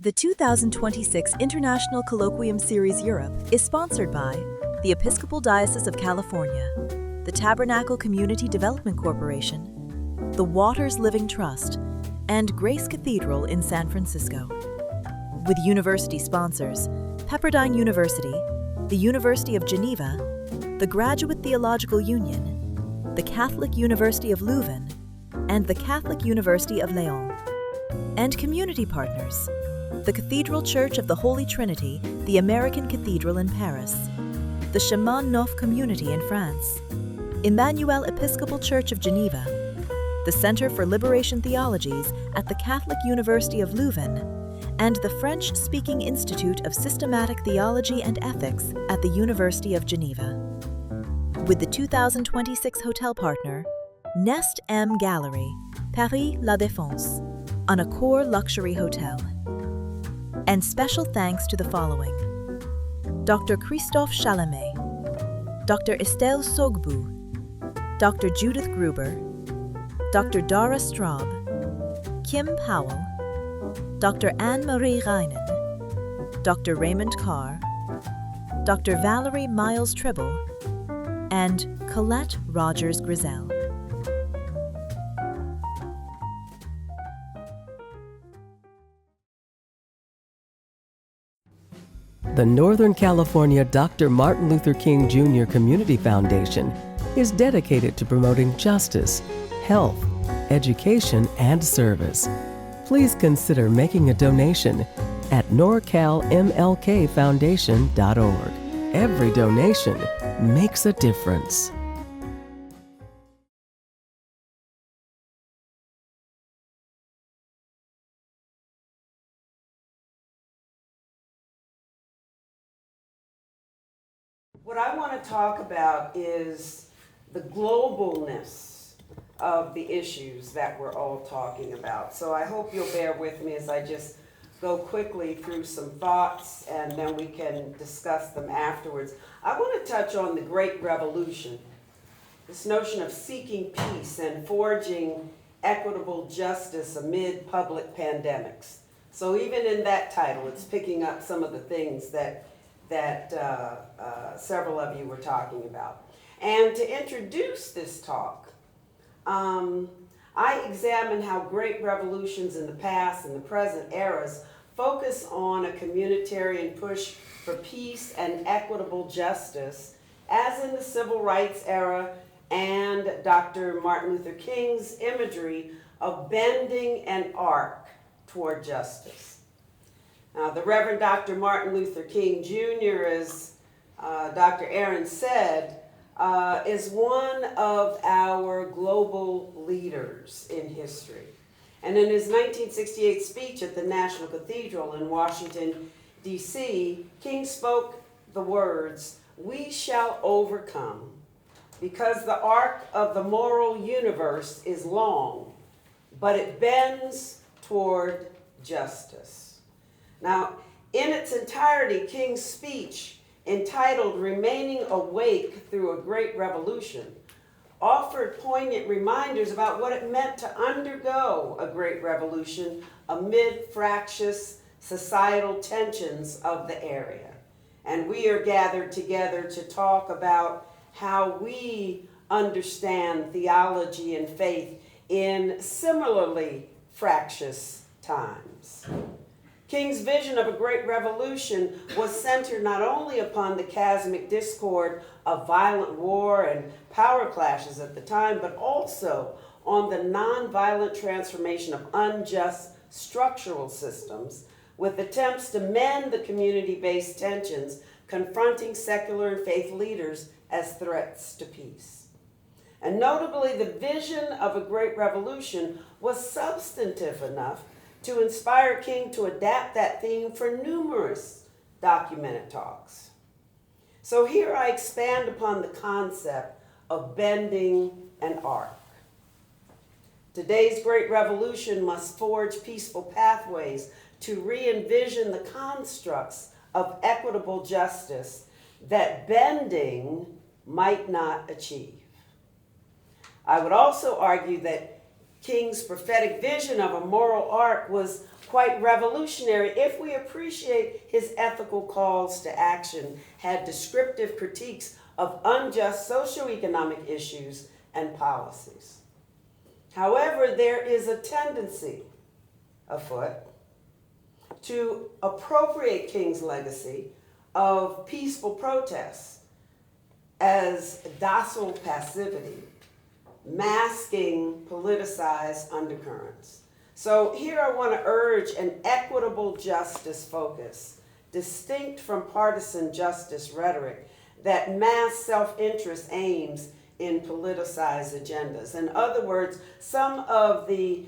The 2026 International Colloquium Series Europe is sponsored by the Episcopal Diocese of California, the Tabernacle Community Development Corporation, the Waters Living Trust, and Grace Cathedral in San Francisco. With university sponsors, Pepperdine University, the University of Geneva, the Graduate Theological Union, the Catholic University of Leuven, and the Catholic University of Lyon. And community partners, the Cathedral Church of the Holy Trinity, the American Cathedral in Paris, the Chemin Neuf Community in France, Emmanuel Episcopal Church of Geneva, the Center for Liberation Theologies at the Catholic University of Leuven, and the French-speaking Institute of Systematic Theology and Ethics at the University of Geneva. With the 2026 hotel partner, Nest M Gallery, Paris La Défense, an Accor luxury hotel. And special thanks to the following: Dr. Christophe Chalamet, Dr. Estelle Sogbu, Dr. Judith Gruber, Dr. Dara Straub, Kim Powell, Dr. Anne-Marie Reinen, Dr. Raymond Carr, Dr. Valerie Miles-Tribble, and Colette Rogers-Griselle. The Northern California Dr. Martin Luther King Jr. Community Foundation is dedicated to promoting justice, health, education, and service. Please consider making a donation at norcalmlkfoundation.org. Every donation makes a difference. What I want to talk about is the globalness of the issues that we're all talking about. So I hope you'll bear with me as I just go quickly through some thoughts and then we can discuss them afterwards. I want to touch on the Great Revolution, this notion of seeking peace and forging equitable justice amid public pandemics. So even in that title, it's picking up some of the things that several of you were talking about. And to introduce this talk, I examine how great revolutions in the past and the present eras focus on a communitarian push for peace and equitable justice, as in the civil rights era and Dr. Martin Luther King's imagery of bending an arc toward justice. Now, the Reverend Dr. Martin Luther King Jr., as Dr. Aaron said, is one of our global leaders in history. And in his 1968 speech at the National Cathedral in Washington, D.C., King spoke the words, "We shall overcome, because the arc of the moral universe is long, but it bends toward justice." Now, in its entirety, King's speech, entitled "Remaining Awake Through a Great Revolution," offered poignant reminders about what it meant to undergo a great revolution amid fractious societal tensions of the area. And we are gathered together to talk about how we understand theology and faith in similarly fractious times. King's vision of a great revolution was centered not only upon the chasmic discord of violent war and power clashes at the time, but also on the nonviolent transformation of unjust structural systems, with attempts to mend the community-based tensions confronting secular and faith leaders as threats to peace. And notably, the vision of a great revolution was substantive enough to inspire King to adapt that theme for numerous documented talks. So here I expand upon the concept of bending an arc. Today's great revolution must forge peaceful pathways to re-envision the constructs of equitable justice that bending might not achieve. I would also argue that King's prophetic vision of a moral arc was quite revolutionary if we appreciate his ethical calls to action, had descriptive critiques of unjust socioeconomic issues and policies. However, there is a tendency afoot to appropriate King's legacy of peaceful protests as docile passivity, masking politicized undercurrents. So here I want to urge an equitable justice focus, distinct from partisan justice rhetoric that masks self-interest aims in politicized agendas. In other words, some of the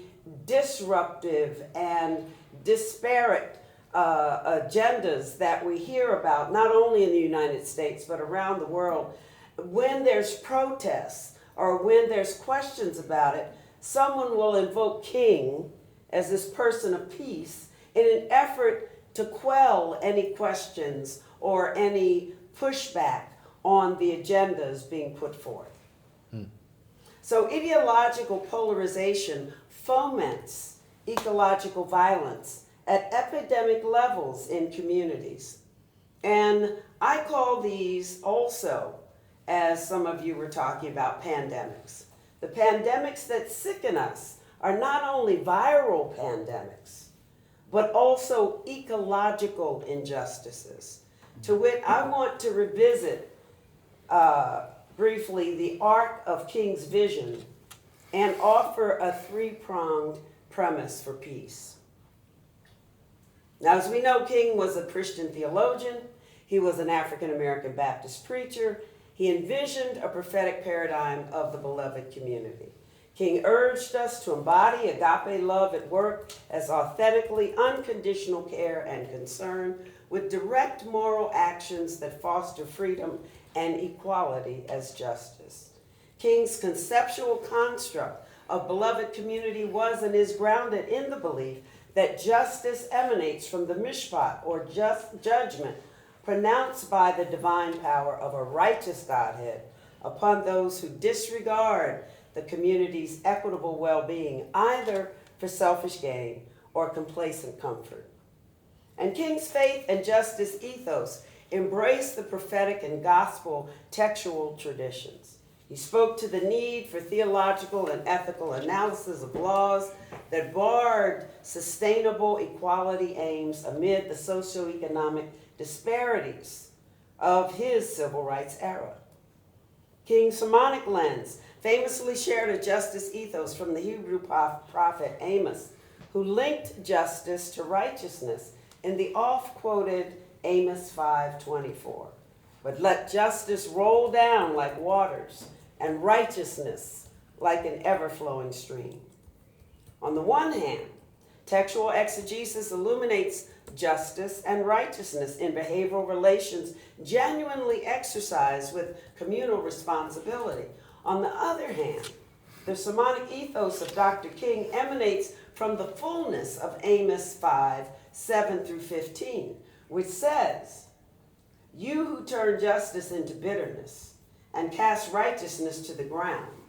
disruptive and disparate agendas that we hear about, not only in the United States, but around the world, when there's protests or when there's questions about it, someone will invoke King as this person of peace in an effort to quell any questions or any pushback on the agendas being put forth. So ideological polarization foments ecological violence at epidemic levels in communities. And I call these also, as some of you were talking about, pandemics. The pandemics that sicken us are not only viral pandemics, but also ecological injustices. To wit, I want to revisit briefly the arc of King's vision and offer a three-pronged premise for peace. Now, as we know, King was a Christian theologian. He was an African-American Baptist preacher. He envisioned a prophetic paradigm of the beloved community. King urged us to embody agape love at work as authentically unconditional care and concern with direct moral actions that foster freedom and equality as justice. King's conceptual construct of beloved community was and is grounded in the belief that justice emanates from the mishpat, or just judgment, pronounced by the divine power of a righteous Godhead upon those who disregard the community's equitable well-being, either for selfish gain or complacent comfort. And King's faith and justice ethos embraced the prophetic and gospel textual traditions. He spoke to the need for theological and ethical analysis of laws that barred sustainable equality aims amid the socioeconomic disparities of his civil rights era. King's Sermonic lens famously shared a justice ethos from the Hebrew prophet Amos, who linked justice to righteousness in the oft-quoted Amos 5:24. But let justice roll down like waters, and righteousness like an ever-flowing stream. On the one hand, textual exegesis illuminates justice and righteousness in behavioral relations genuinely exercised with communal responsibility. On the other hand, the sermonic ethos of Dr. King emanates from the fullness of Amos 5:7-15, which says, "You who turn justice into bitterness and cast righteousness to the ground.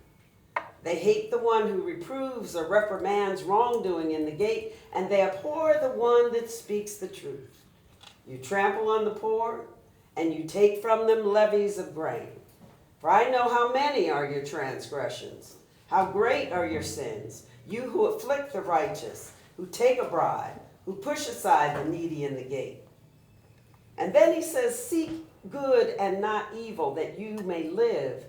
They hate the one who reproves or reprimands wrongdoing in the gate, and they abhor the one that speaks the truth. You trample on the poor, and you take from them levies of grain. For I know how many are your transgressions, how great are your sins, you who afflict the righteous, who take a bribe, who push aside the needy in the gate." And then he says, "Seek good and not evil, that you may live,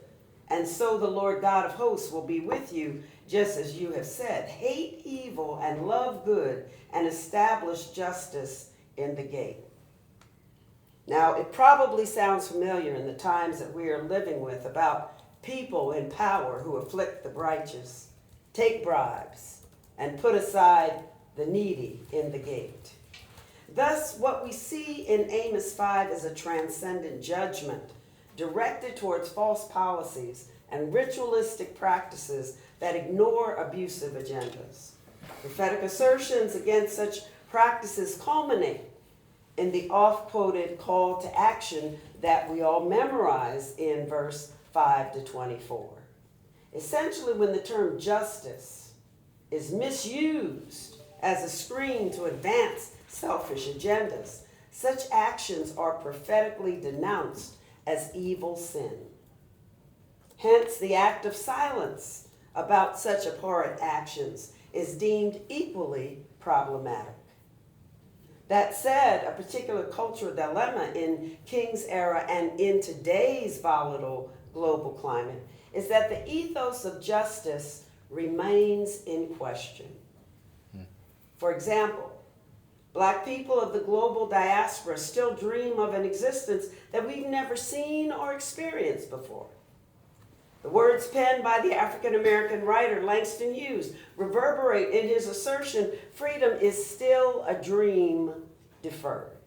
and so the Lord God of hosts will be with you, just as you have said. Hate evil and love good, and establish justice in the gate." Now, it probably sounds familiar in the times that we are living with about people in power who afflict the righteous, take bribes, and put aside the needy in the gate. Thus, what we see in Amos 5 is a transcendent judgment directed towards false policies and ritualistic practices that ignore abusive agendas. Prophetic assertions against such practices culminate in the oft-quoted call to action that we all memorize in verse 5-24. Essentially, when the term justice is misused as a screen to advance selfish agendas, such actions are prophetically denounced as evil sin. Hence, the act of silence about such abhorrent actions is deemed equally problematic. That said, a particular cultural dilemma in King's era and in today's volatile global climate is that the ethos of justice remains in question. For example, Black people of the global diaspora still dream of an existence that we've never seen or experienced before. The words penned by the African-American writer Langston Hughes reverberate in his assertion, freedom is still a dream deferred.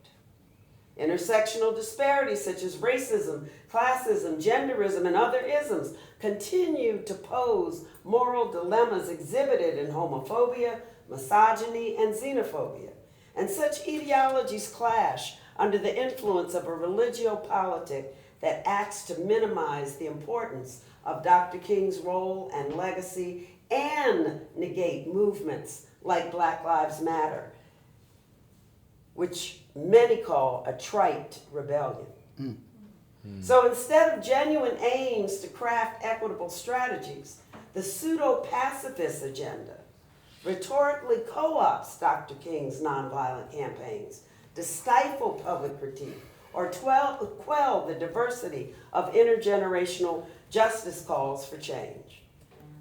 Intersectional disparities such as racism, classism, genderism, and other isms continue to pose moral dilemmas exhibited in homophobia, misogyny, and xenophobia. And such ideologies clash under the influence of a religio-politic that acts to minimize the importance of Dr. King's role and legacy and negate movements like Black Lives Matter, which many call a trite rebellion. So instead of genuine aims to craft equitable strategies, the pseudo-pacifist agenda rhetorically co-opts Dr. King's nonviolent campaigns to stifle public critique or quell the diversity of intergenerational justice calls for change.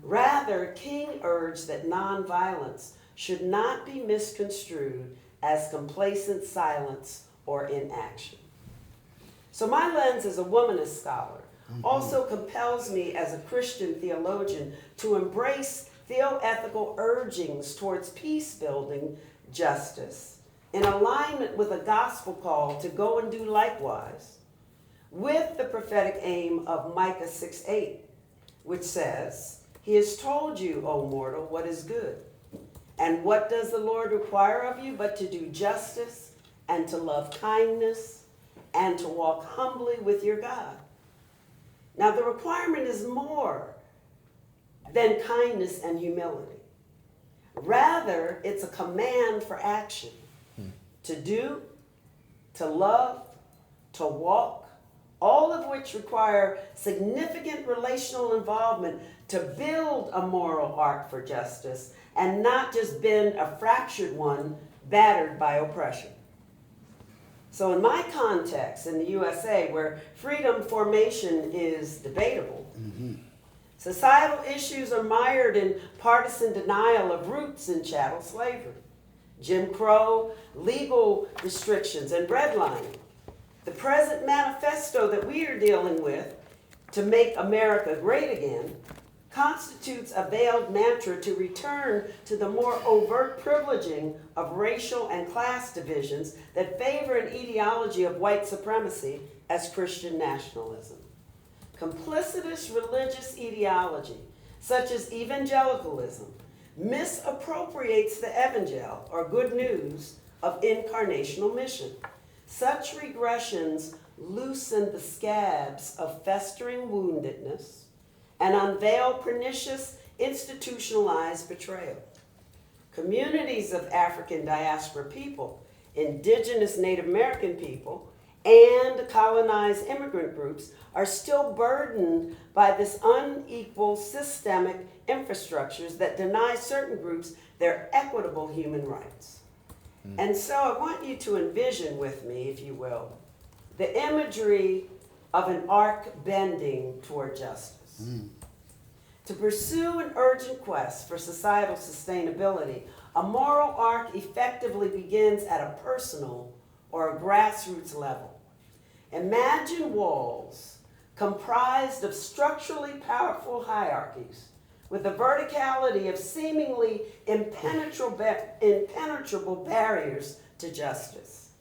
Rather, King urged that nonviolence should not be misconstrued as complacent silence or inaction. So my lens as a womanist scholar also compels me as a Christian theologian to embrace theoethical urgings towards peace-building justice in alignment with a gospel call to go and do likewise, with the prophetic aim of Micah 6:8, which says, "He has told you, O mortal, what is good. And what does the Lord require of you but to do justice and to love kindness and to walk humbly with your God?" Now the requirement is more than kindness and humility. Rather, it's a command for action. To do, to love, to walk, all of which require significant relational involvement to build a moral arc for justice and not just bend a fractured one battered by oppression. So in my context, in the USA, where freedom formation is debatable, societal issues are mired in partisan denial of roots in chattel slavery, Jim Crow, legal restrictions, and redlining. The present manifesto that we are dealing with to make America great again constitutes a veiled mantra to return to the more overt privileging of racial and class divisions that favor an ideology of white supremacy as Christian nationalism. Complicitous religious ideology, such as evangelicalism, misappropriates the evangel, or good news, of incarnational mission. Such regressions loosen the scabs of festering woundedness and unveil pernicious institutionalized betrayal. Communities of African diaspora people, indigenous Native American people, and colonized immigrant groups are still burdened by this unequal systemic infrastructures that deny certain groups their equitable human rights. And so I want you to envision with me, if you will, the imagery of an arc bending toward justice. To pursue an urgent quest for societal sustainability, a moral arc effectively begins at a personal or a grassroots level. Imagine walls comprised of structurally powerful hierarchies with the verticality of seemingly impenetrable barriers to justice.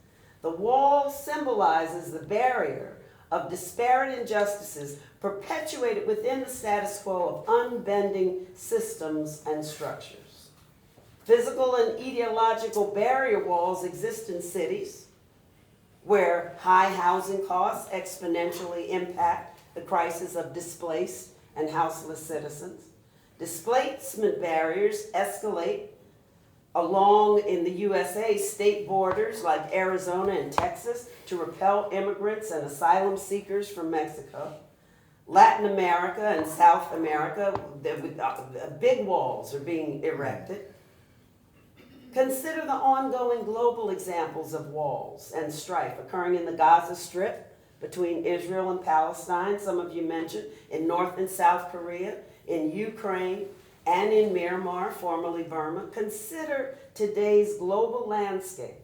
The wall symbolizes the barrier of disparate injustices perpetuated within the status quo of unbending systems and structures. Physical and ideological barrier walls exist in cities where high housing costs exponentially impact the crisis of displaced and houseless citizens. Displacement barriers escalate along in the USA state borders like Arizona and Texas to repel immigrants and asylum seekers from Mexico. Latin America and South America, big walls are being erected. Consider the ongoing global examples of walls and strife occurring in the Gaza Strip between Israel and Palestine, some of you mentioned, in North and South Korea, in Ukraine, and in Myanmar, formerly Burma. Consider today's global landscape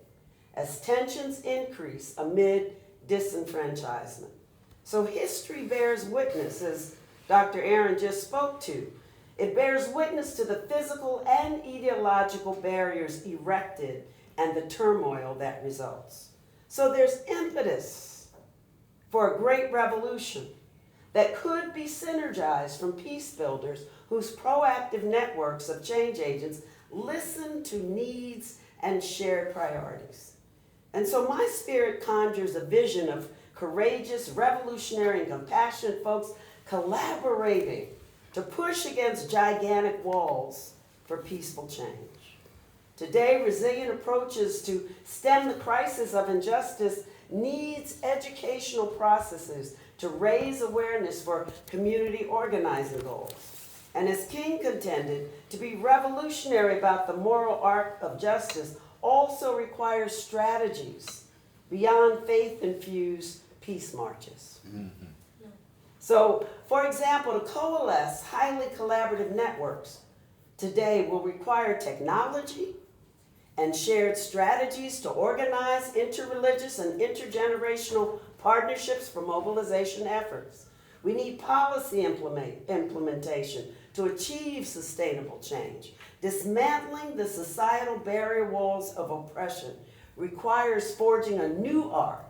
as tensions increase amid disenfranchisement. So history bears witness, as Dr. Aaron just spoke to. It bears witness to the physical and ideological barriers erected and the turmoil that results. So there's impetus for a great revolution that could be synergized from peace builders whose proactive networks of change agents listen to needs and shared priorities. And so my spirit conjures a vision of courageous, revolutionary, and compassionate folks collaborating to push against gigantic walls for peaceful change. Today, resilient approaches to stem the crisis of injustice needs educational processes to raise awareness for community organizing goals. And as King contended, to be revolutionary about the moral arc of justice also requires strategies beyond faith-infused peace marches. Mm-hmm. So, for example, to coalesce highly collaborative networks today will require technology and shared strategies to organize interreligious and intergenerational partnerships for mobilization efforts. We need policy implementation to achieve sustainable change. Dismantling the societal barrier walls of oppression requires forging a new arc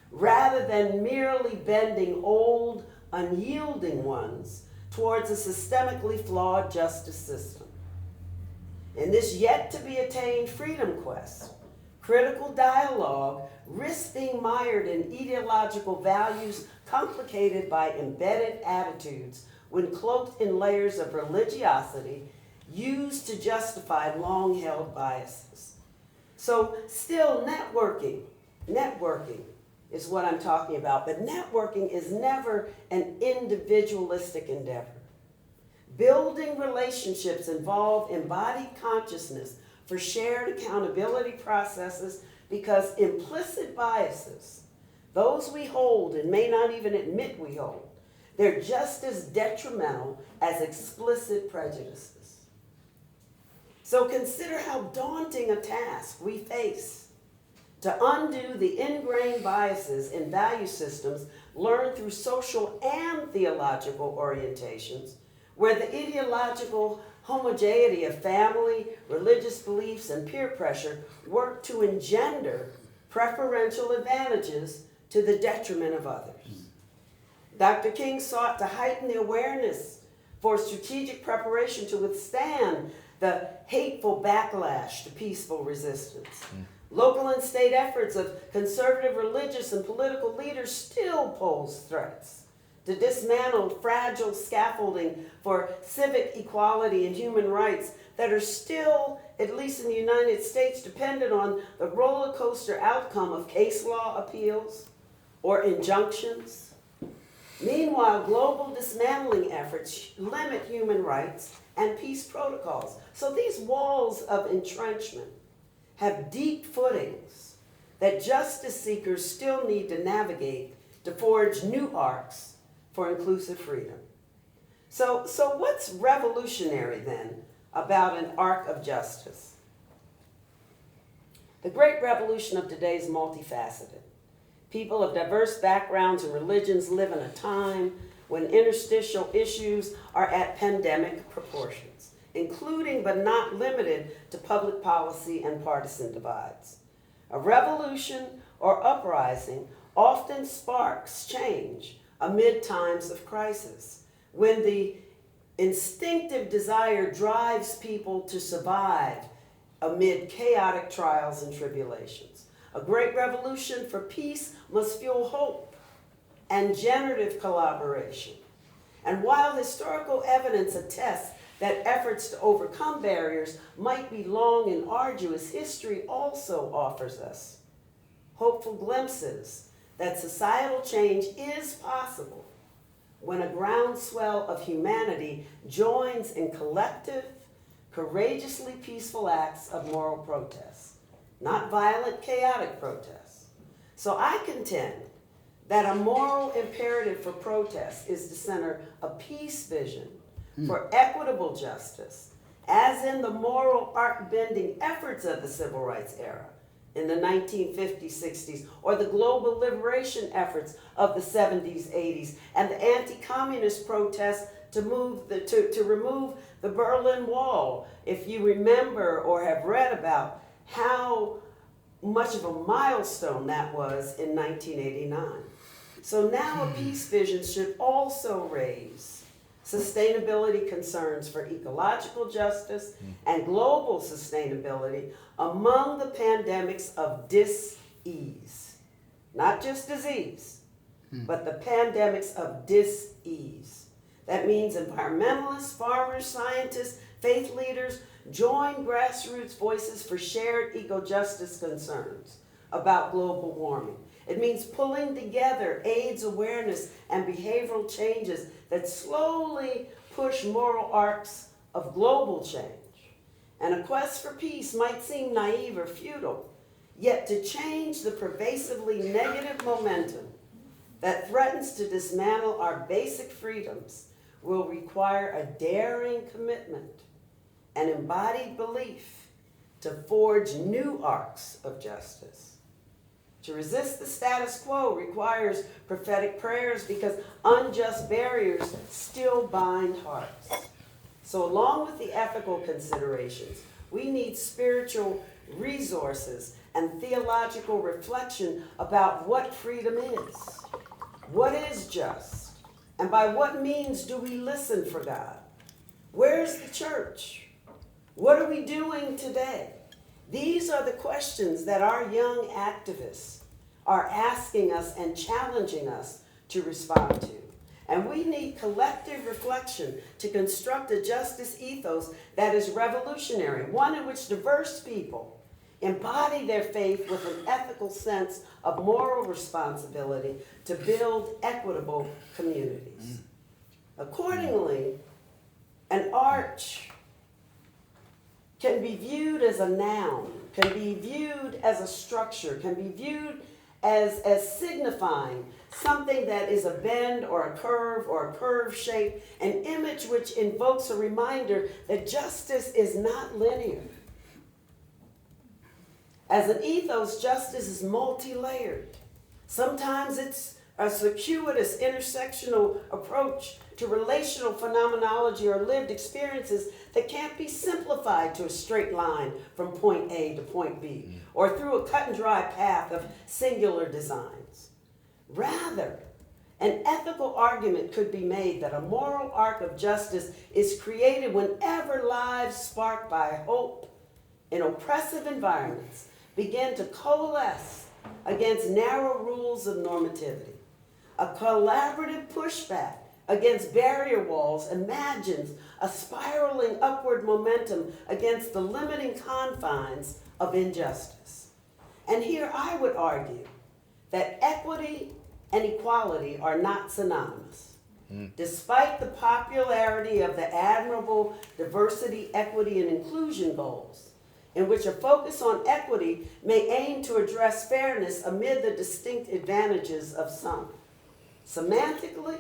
rather than merely bending old, unyielding ones towards a systemically flawed justice system. In this yet-to-be-attained freedom quest, critical dialogue risks being mired in ideological values complicated by embedded attitudes when cloaked in layers of religiosity used to justify long-held biases. So still networking is what I'm talking about, but networking is never an individualistic endeavor. Building relationships involve embodied consciousness for shared accountability processes because implicit biases, those we hold and may not even admit we hold, they're just as detrimental as explicit prejudices. So consider how daunting a task we face to undo the ingrained biases in value systems learned through social and theological orientations, where the ideological homogeneity of family, religious beliefs, and peer pressure work to engender preferential advantages to the detriment of others. Dr. King sought to heighten the awareness for strategic preparation to withstand the hateful backlash to peaceful resistance. Local and state efforts of conservative religious and political leaders still pose threats to dismantle fragile scaffolding for civic equality and human rights that are still, at least in the United States, dependent on the roller coaster outcome of case law appeals or injunctions. Meanwhile, global dismantling efforts limit human rights and peace protocols. So these walls of entrenchment have deep footings that justice seekers still need to navigate to forge new arcs for inclusive freedom. So what's revolutionary then about an arc of justice? The great revolution of today is multifaceted. People of diverse backgrounds and religions live in a time when interstitial issues are at pandemic proportions, including but not limited to public policy and partisan divides. A revolution or uprising often sparks change amid times of crisis, when the instinctive desire drives people to survive amid chaotic trials and tribulations. A great revolution for peace must fuel hope and generative collaboration. And while historical evidence attests that efforts to overcome barriers might be long and arduous, history also offers us hopeful glimpses that societal change is possible when a groundswell of humanity joins in collective, courageously peaceful acts of moral protest, not violent, chaotic protests. So I contend that a moral imperative for protest is to center a peace vision for equitable justice, as in the moral arc-bending efforts of the civil rights era in the 1950s, 60s, or the global liberation efforts of the 70s, 80s, and the anti-communist protests to remove the Berlin Wall. If you remember or have read about how much of a milestone that was in 1989. So now a peace vision should also raise sustainability concerns for ecological justice and global sustainability among the pandemics of dis-ease. Not just disease, but the pandemics of dis-ease. That means environmentalists, farmers, scientists, faith leaders join grassroots voices for shared eco-justice concerns about global warming. It means pulling together AIDS awareness and behavioral changes that slowly push moral arcs of global change. And a quest for peace might seem naive or futile, yet to change the pervasively negative momentum that threatens to dismantle our basic freedoms will require a daring commitment and embodied belief to forge new arcs of justice. To resist the status quo requires prophetic prayers because unjust barriers still bind hearts. So along with the ethical considerations, we need spiritual resources and theological reflection about what freedom is, what is just, and by what means do we listen for God? Where's the church? What are we doing today? These are the questions that our young activists are asking us and challenging us to respond to. And we need collective reflection to construct a justice ethos that is revolutionary, one in which diverse people embody their faith with an ethical sense of moral responsibility to build equitable communities. Accordingly, an arch can be viewed as a noun, can be viewed as a structure, can be viewed as signifying something that is a bend or a curve shape, an image which invokes a reminder that justice is not linear. As an ethos, justice is multi-layered. Sometimes it's a circuitous intersectional approach to relational phenomenology or lived experiences that can't be simplified to a straight line from point A to point B, or through a cut and dry path of singular designs. Rather, an ethical argument could be made that a moral arc of justice is created whenever lives sparked by hope in oppressive environments begin to coalesce against narrow rules of normativity. A collaborative pushback against barrier walls imagines a spiraling upward momentum against the limiting confines of injustice. And here I would argue that equity and equality are not synonymous. Despite the popularity of the admirable diversity, equity, and inclusion goals, in which a focus on equity may aim to address fairness amid the distinct advantages of some. Semantically,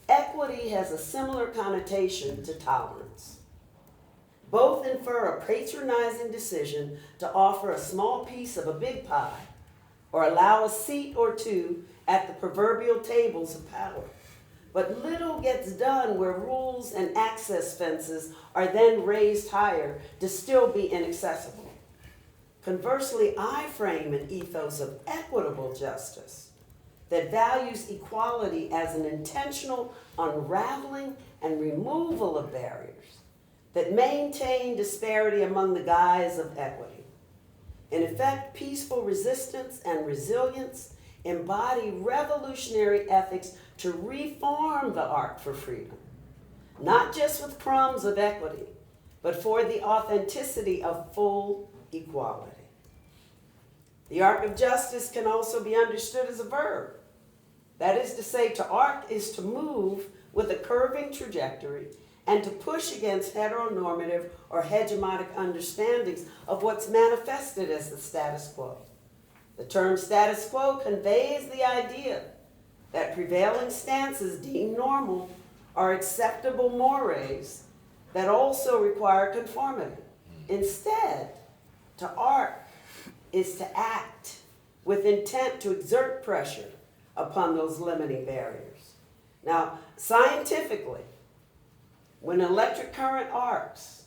equity has a similar connotation to tolerance. Both infer a patronizing decision to offer a small piece of a big pie or allow a seat or two at the proverbial tables of power. But little gets done where rules and access fences are then raised higher to still be inaccessible. Conversely, I frame an ethos of equitable justice that values equality as an intentional unraveling and removal of barriers that maintain disparity among the guise of equity. In effect, peaceful resistance and resilience embody revolutionary ethics to reform the arc for freedom, not just with crumbs of equity, but for the authenticity of full equality. The arc of justice can also be understood as a verb. That is to say, to arc is to move with a curving trajectory and to push against heteronormative or hegemonic understandings of what's manifested as the status quo. The term status quo conveys the idea that prevailing stances deemed normal are acceptable mores that also require conformity. Instead, to arc is to act with intent to exert pressure upon those limiting barriers. Now, scientifically, when electric current arcs,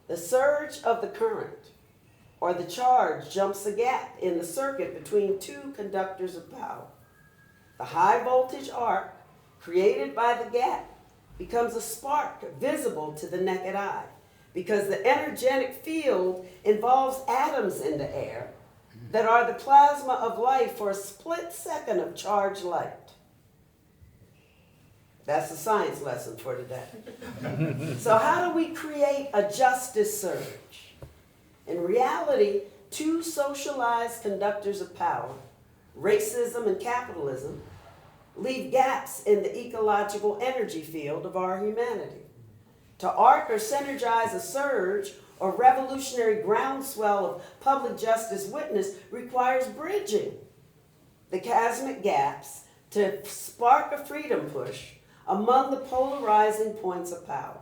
the surge of the current or the charge jumps a gap in the circuit between two conductors of power. The high voltage arc created by the gap becomes a spark visible to the naked eye because the energetic field involves atoms in the air that are the plasma of life for a split second of charged light. That's a science lesson for today. So how do we create a justice surge? In reality, two socialized conductors of power, racism and capitalism, leave gaps in the ecological energy field of our humanity. To arc or synergize a surge or revolutionary groundswell of public justice witness requires bridging the chasmic gaps to spark a freedom push among the polarizing points of power.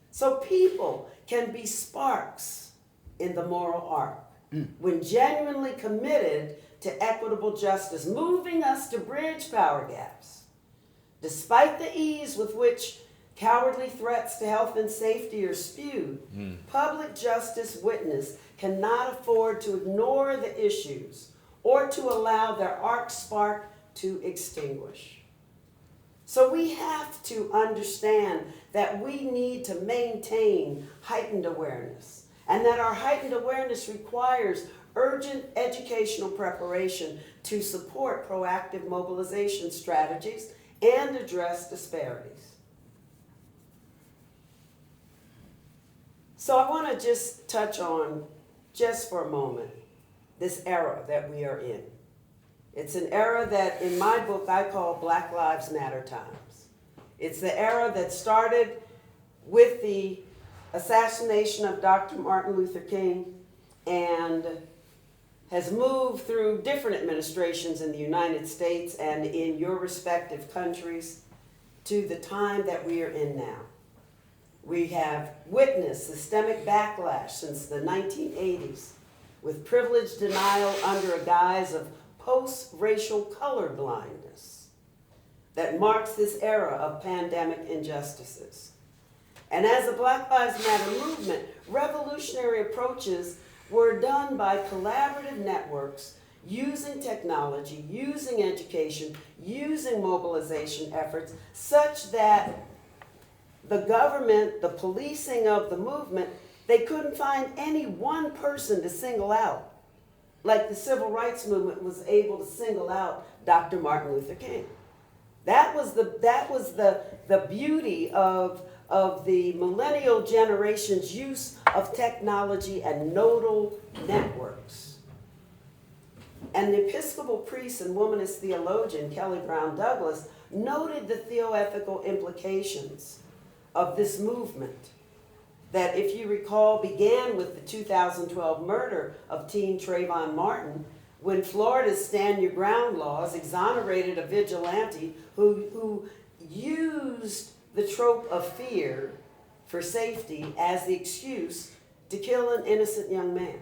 So people can be sparks in the moral arc when genuinely committed to equitable justice, moving us to bridge power gaps. Despite the ease with which cowardly threats to health and safety are spewed, public justice witness cannot afford to ignore the issues or to allow their arc spark to extinguish. So we have to understand that we need to maintain heightened awareness, and that our heightened awareness requires urgent educational preparation to support proactive mobilization strategies and address disparities. So I want to just touch on, just for a moment, this era that we are in. It's an era that in my book I call Black Lives Matter times. It's the era that started with the assassination of Dr. Martin Luther King and has moved through different administrations in the United States and in your respective countries to the time that we are in now. We have witnessed systemic backlash since the 1980s with privilege denial under a guise of post-racial colorblindness that marks this era of pandemic injustices. And as the Black Lives Matter movement, revolutionary approaches were done by collaborative networks using technology, using education, using mobilization efforts, such that the government, the policing of the movement, they couldn't find any one person to single out, like the civil rights movement was able to single out Dr. Martin Luther King. That was the beauty of the millennial generation's use of technology and nodal networks. And the Episcopal priest and womanist theologian Kelly Brown Douglas noted the theoethical implications of this movement that, if you recall, began with the 2012 murder of teen Trayvon Martin, when Florida's Stand Your Ground laws exonerated a vigilante who used the trope of fear for safety as the excuse to kill an innocent young man.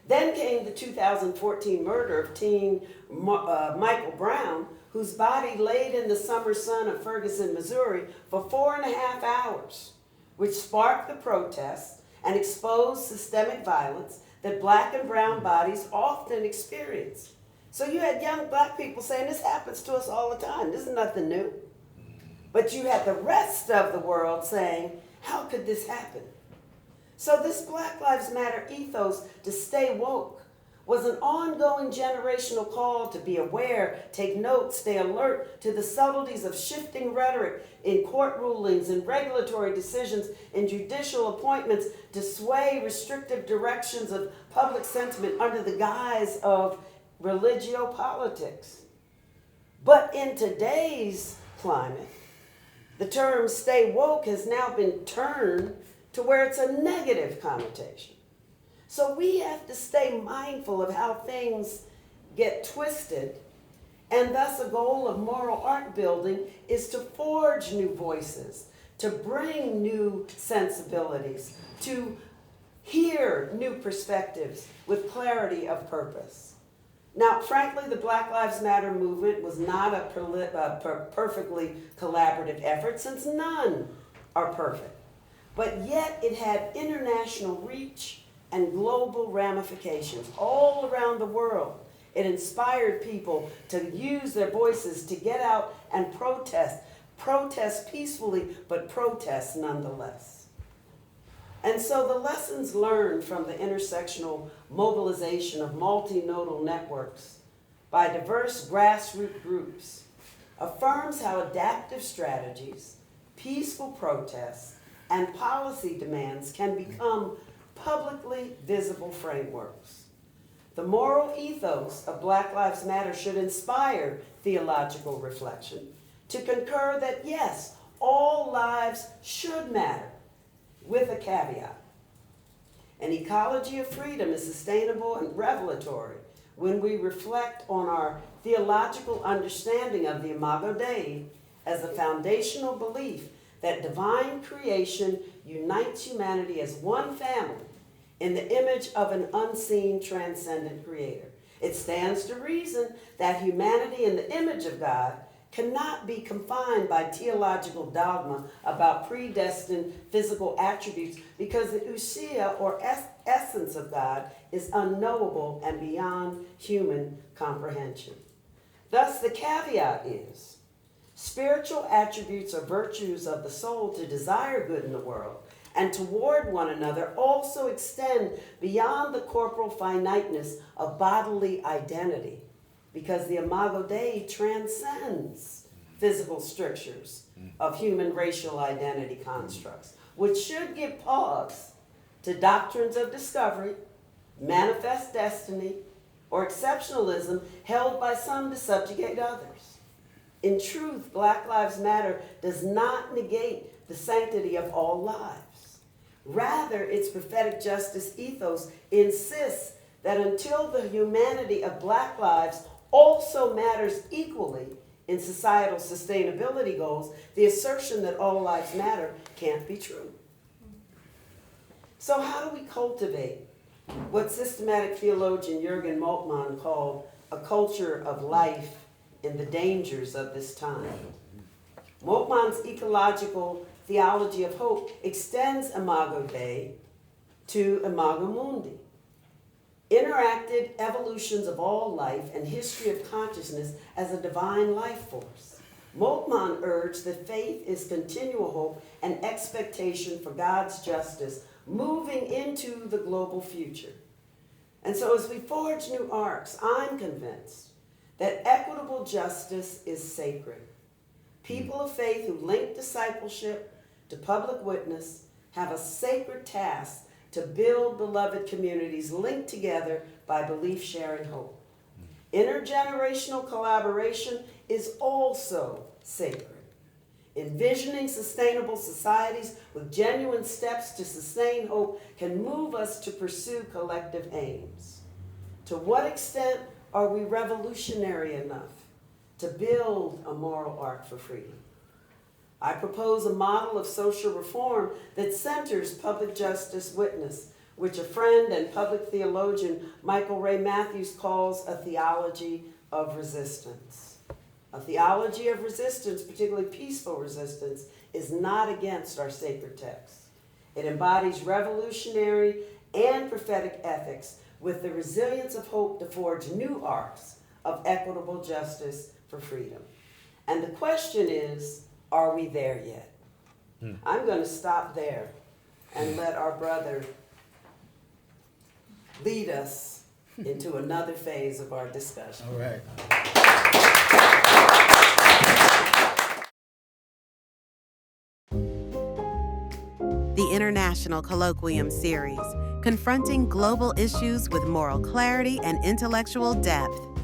Then came the 2014 murder of teen Michael Brown, whose body laid in the summer sun of Ferguson, Missouri for 4.5 hours, which sparked the protests and exposed systemic violence that black and brown bodies often experience. So you had young black people saying, this happens to us all the time, this is nothing new. But you had the rest of the world saying, how could this happen? So this Black Lives Matter ethos to stay woke was an ongoing generational call to be aware, take note, stay alert to the subtleties of shifting rhetoric in court rulings and regulatory decisions and judicial appointments to sway restrictive directions of public sentiment under the guise of religiopolitics. But in today's climate, the term stay woke has now been turned to where it's a negative connotation. So we have to stay mindful of how things get twisted, and thus a goal of moral art building is to forge new voices, to bring new sensibilities, to hear new perspectives with clarity of purpose. Now, frankly, the Black Lives Matter movement was not a perfectly collaborative effort, since none are perfect. But yet it had international reach and global ramifications all around the world. It inspired people to use their voices to get out and protest peacefully, but protest nonetheless. And so the lessons learned from the intersectional mobilization of multinodal networks by diverse grassroots groups affirms how adaptive strategies, peaceful protests, and policy demands can become publicly visible frameworks. The moral ethos of Black Lives Matter should inspire theological reflection to concur that yes, all lives should matter, with a caveat. An ecology of freedom is sustainable and revelatory when we reflect on our theological understanding of the Imago Dei as a foundational belief that divine creation unites humanity as one family in the image of an unseen, transcendent creator. It stands to reason that humanity in the image of God cannot be confined by theological dogma about predestined physical attributes, because the ousia, or essence of God, is unknowable and beyond human comprehension. Thus, the caveat is, spiritual attributes or virtues of the soul to desire good in the world and toward one another also extend beyond the corporal finiteness of bodily identity, because the Imago Dei transcends physical strictures of human racial identity constructs, which should give pause to doctrines of discovery, manifest destiny, or exceptionalism held by some to subjugate others. In truth, Black Lives Matter does not negate the sanctity of all lives. Rather, its prophetic justice ethos insists that until the humanity of Black lives also matters equally in societal sustainability goals, the assertion that all lives matter can't be true. So how do we cultivate what systematic theologian Jürgen Moltmann called a culture of life in the dangers of this time? Moltmann's ecological theology of hope extends Imago Dei to Imago Mundi. Interacted evolutions of all life and history of consciousness as a divine life force. Moltmann urged that faith is continual hope and expectation for God's justice moving into the global future. And so as we forge new arcs, I'm convinced that equitable justice is sacred. People of faith who link discipleship to public witness have a sacred task to build beloved communities linked together by belief, sharing hope. Intergenerational collaboration is also sacred. Envisioning sustainable societies with genuine steps to sustain hope can move us to pursue collective aims. To what extent are we revolutionary enough to build a moral arc for freedom? I propose a model of social reform that centers public justice witness, which a friend and public theologian, Michael Ray Matthews, calls a theology of resistance. A theology of resistance, particularly peaceful resistance, is not against our sacred text. It embodies revolutionary and prophetic ethics with the resilience of hope to forge new arcs of equitable justice for freedom. And the question is, are we there yet? I'm going to stop there and let our brother lead us into another phase of our discussion. All right. The International Colloquium Series, confronting global issues with moral clarity and intellectual depth.